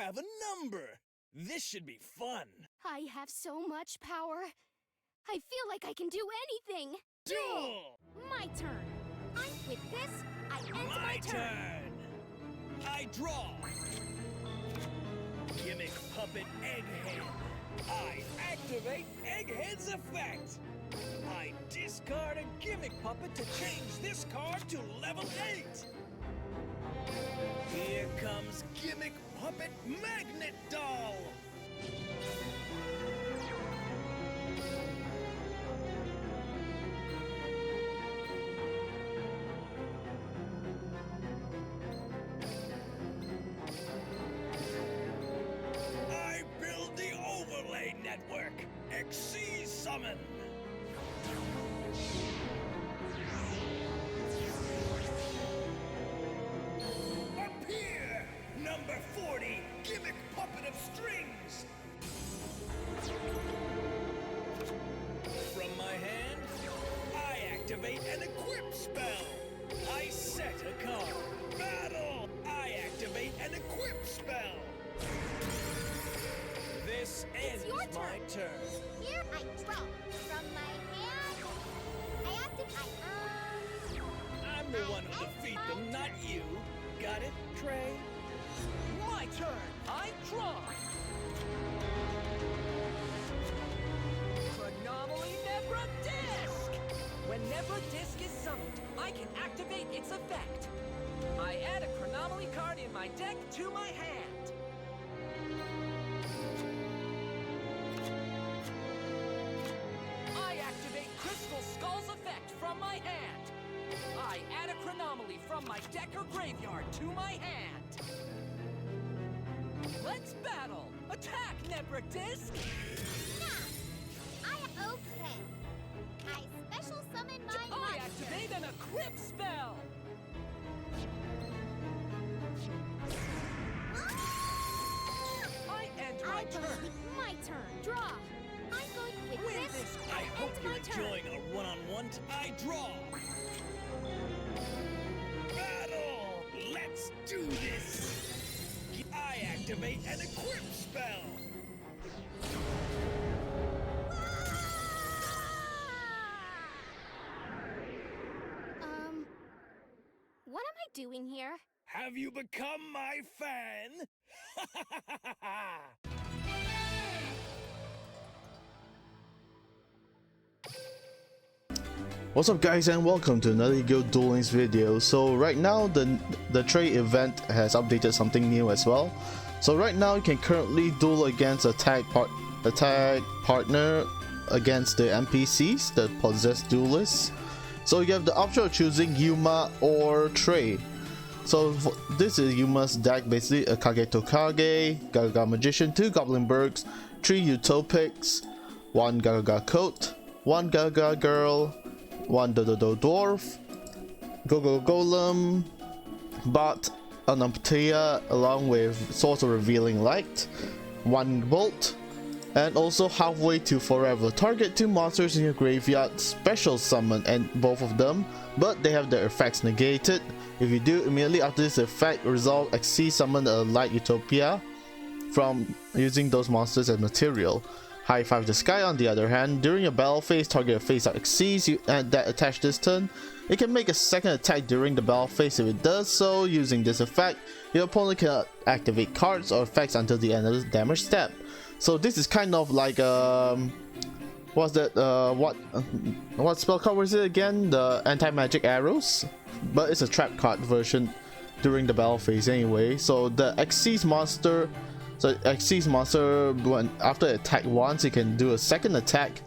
have a number. This should be fun. I have so much power. I feel like I can do anything. Duel! My turn. With this, I end my turn. I draw. Gimmick Puppet Egghead. I activate Egghead's effect. I discard a Gimmick Puppet to change this card to level 8. Here comes Gimmick Puppet Magnet Doll. I build the overlay network. XC Summon. Appear! Number 40, Gimmick Puppet of Strings. From my hand, I activate an equip spell. I set a card. Battle! I activate an equip spell. This ends your my turn. Here I draw. From my hand, I activate. I'm the one who'll defeat them, not you. Got it, Trey? My turn. I draw. Chronomaly Nebra Disc. When Nebra Disc is summoned, I can activate its effect. I add a Chronomaly card in my deck to my hand. I activate Crystal Skull's effect from my hand. I add a Chronomaly from my deck or graveyard to my hand. Let's battle! Attack, Nebra Disc! Okay. I special summon my I monster. activate an equip spell! I end my turn! My turn. Draw. I'm going with Win this. this! I hope you're my turn. enjoying a one-on-one. I draw. Battle! Let's do this! I activate an equip spell. What am I doing here? Have you become my fan? What's up guys, and welcome to another YuGiOh Dueling's video. So right now the Trey Event has updated something new as well. So right now you can currently duel against a tag partner against the NPCs that possess duelists. So you have the option of choosing Yuma or Trey. So this is Yuma's deck, basically a Kage Tokage, Gaga Magician, 2 Goblin Bergs, 3 Utopics, 1 Gaga Coat, 1 Gaga Girl, 1 Dodo Dwarf, Gogo Golem, Bot, Anamptia, along with Source of Revealing Light, 1 Bolt, and also Halfway to Forever. Target 2 monsters in your graveyard, special summon and both of them, but they have their effects negated. If you do, immediately after this effect, resolve XC summon a Light Utopia from using those monsters as material. High 5 the Sky, on the other hand, during your battle phase, target a face-up XCs that attach this turn. It can make a second attack during the battle phase. If it does so, using this effect, your opponent cannot activate cards or effects until the end of the damage step. So this is kind of like what's that? What spell card was it again? The anti-magic arrows, but it's a trap card version during the battle phase anyway. So the XC's monster. So XC's monster, when after attack once, it can do a second attack,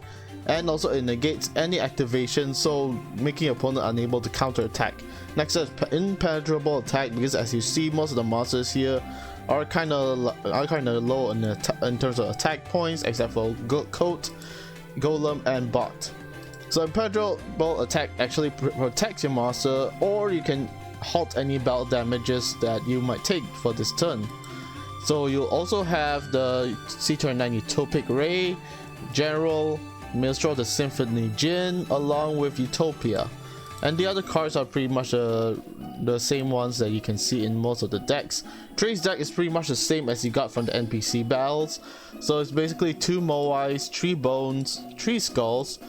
and also it negates any activation, so making your opponent unable to counter attack. Next is impenetrable attack, because as you see, most of the monsters here are kind of low in terms of attack points, except for Coat, Golem, and Bot. So impenetrable attack actually protects your monster, or you can halt any battle damages that you might take for this turn. So you'll also have the C29 Utopic Ray, General, Minstrel the Symphony Djinn, along with Utopia. and the other cards are pretty much the same ones that you can see in most of the decks. Trey's deck is pretty much the same as you got from the NPC battles, so it's basically 2 Moais, 3 Bones, 3 Skulls,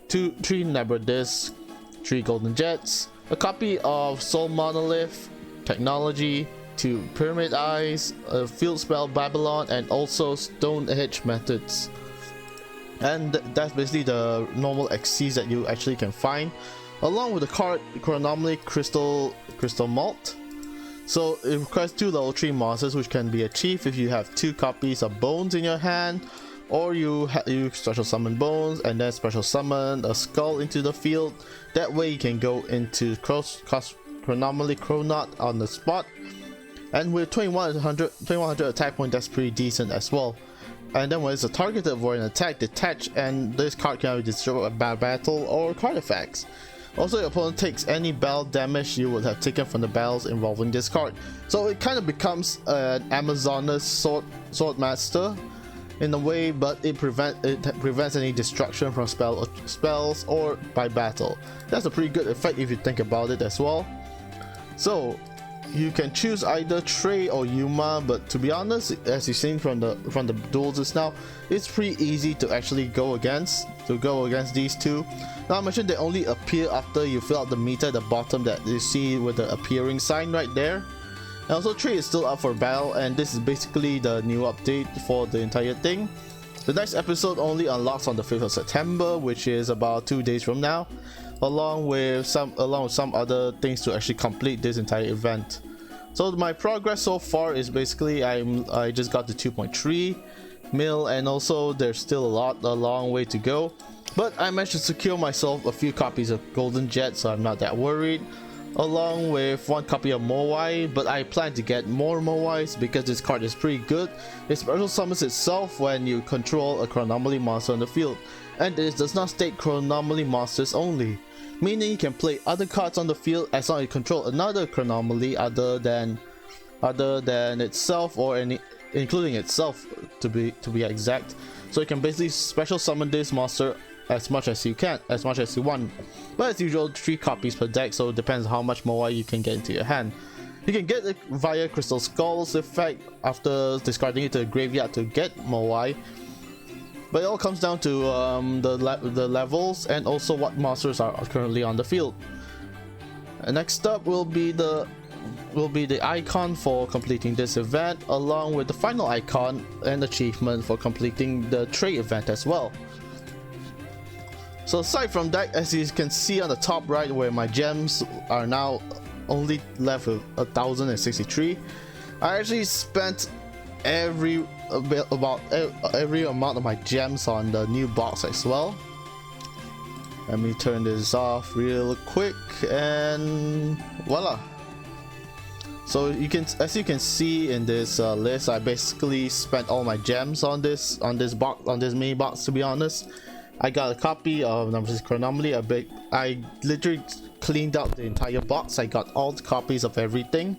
3 Nebra Discs, 3 Golden Jets, a copy of Soul Monolith, Technology, 2 Pyramid Eyes, a Field Spell Babylon, and also Stone Edge Methods. And that's basically the normal XCs that you actually can find, along with the card Chronomaly Crystal Malt. So it requires 2 level 3 monsters, which can be achieved if you have 2 copies of Bones in your hand, or you special summon Bones and then special summon a Skull into the field. That way you can go into Chronomaly KaneNot on the spot, and with 2100 attack point, that's pretty decent as well. And then when it's a targeted for an attack, detach, and this card can be destroyed by battle or card effects. Also, your opponent takes any battle damage you would have taken from the battles involving this card. So it kind of becomes an Amazoness Swordmaster in a way, but it prevents any destruction from spells or by battle. That's a pretty good effect if you think about it as well. So you can choose either Trey or Yuma, but to be honest, as you've seen from the duels just now, it's pretty easy to actually go against these two. Now I mentioned they only appear after you fill out the meter at the bottom that you see with the appearing sign right there. And also Trey is still up for battle, and this is basically the new update for the entire thing. The next episode only unlocks on the 5th of September, which is about 2 days from now, along with some other things to actually complete this entire event. So my progress so far is basically I just got to 2.3 mil, and also there's still a long way to go, but I managed to secure myself a few copies of Golden Jet, so I'm not that worried, along with 1 copy of Moai. But I plan to get more Moais because this card is pretty good. It special summons itself when you control a Chronomaly monster on the field, and it does not state Chronomaly monsters only, meaning you can play other cards on the field as long as you control another Chronomaly other than itself, or including itself to be exact. So you can basically special summon this monster as much as you want, but as usual 3 copies per deck, so it depends how much Moai you can get into your hand. You can get it via Crystal Skull's effect after discarding it to the graveyard to get Moai, but it all comes down to the levels and also what monsters are currently on the field. And next up will be the icon for completing this event, along with the final icon and achievement for completing the Trey event as well. So aside from that, as you can see on the top right, where my gems are now only left with 1063, I actually spent every amount of my gems on the new box as well. Let me turn this off real quick, and voila. So as you can see in this list, I basically spent all my gems on this mini box. To be honest, I got a copy of Chronomaly. I literally cleaned out the entire box. I got all the copies of everything.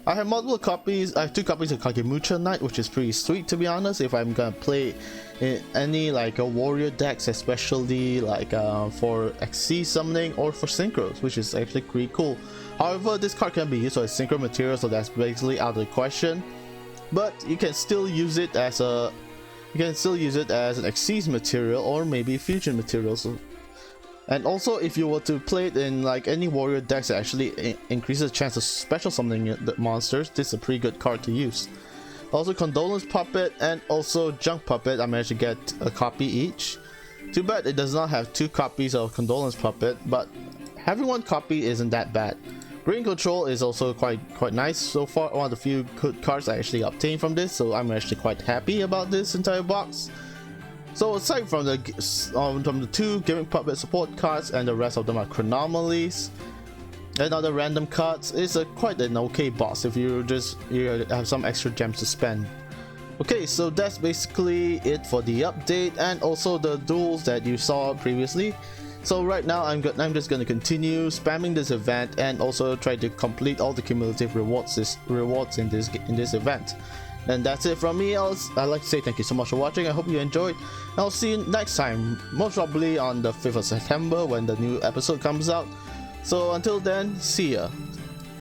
I have multiple copies. I have 2 copies of Kagemucha Knight, which is pretty sweet, to be honest, if I'm gonna play in any like a warrior decks, especially like for XC summoning or for synchros, which is actually pretty cool. However, this card can be used as synchro material, so that's basically out of the question, but you can still use it as an XC's material or maybe fusion material. So, and also if you were to play it in like any warrior decks that actually increases the chance of special summoning the monsters, this is a pretty good card to use. Also Condolence Puppet and also Junk Puppet, I managed to get a copy each. Too bad it does not have 2 copies of Condolence Puppet, but having 1 copy isn't that bad. Brain Control is also quite nice so far, one of the few good cards I actually obtained from this, so I'm actually quite happy about this entire box. So aside from the 2 Gimmick Puppet support cards, and the rest of them are Chronomalies and other random cards, it's quite an okay box if you have some extra gems to spend. Okay, so that's basically it for the update and also the duels that you saw previously. So right now I'm just going to continue spamming this event and also try to complete all the cumulative rewards in this event. And that's it from me. I'd like to say thank you so much for watching. I hope you enjoyed. I'll see you next time, most probably on the 5th of September when the new episode comes out, So until then, see ya.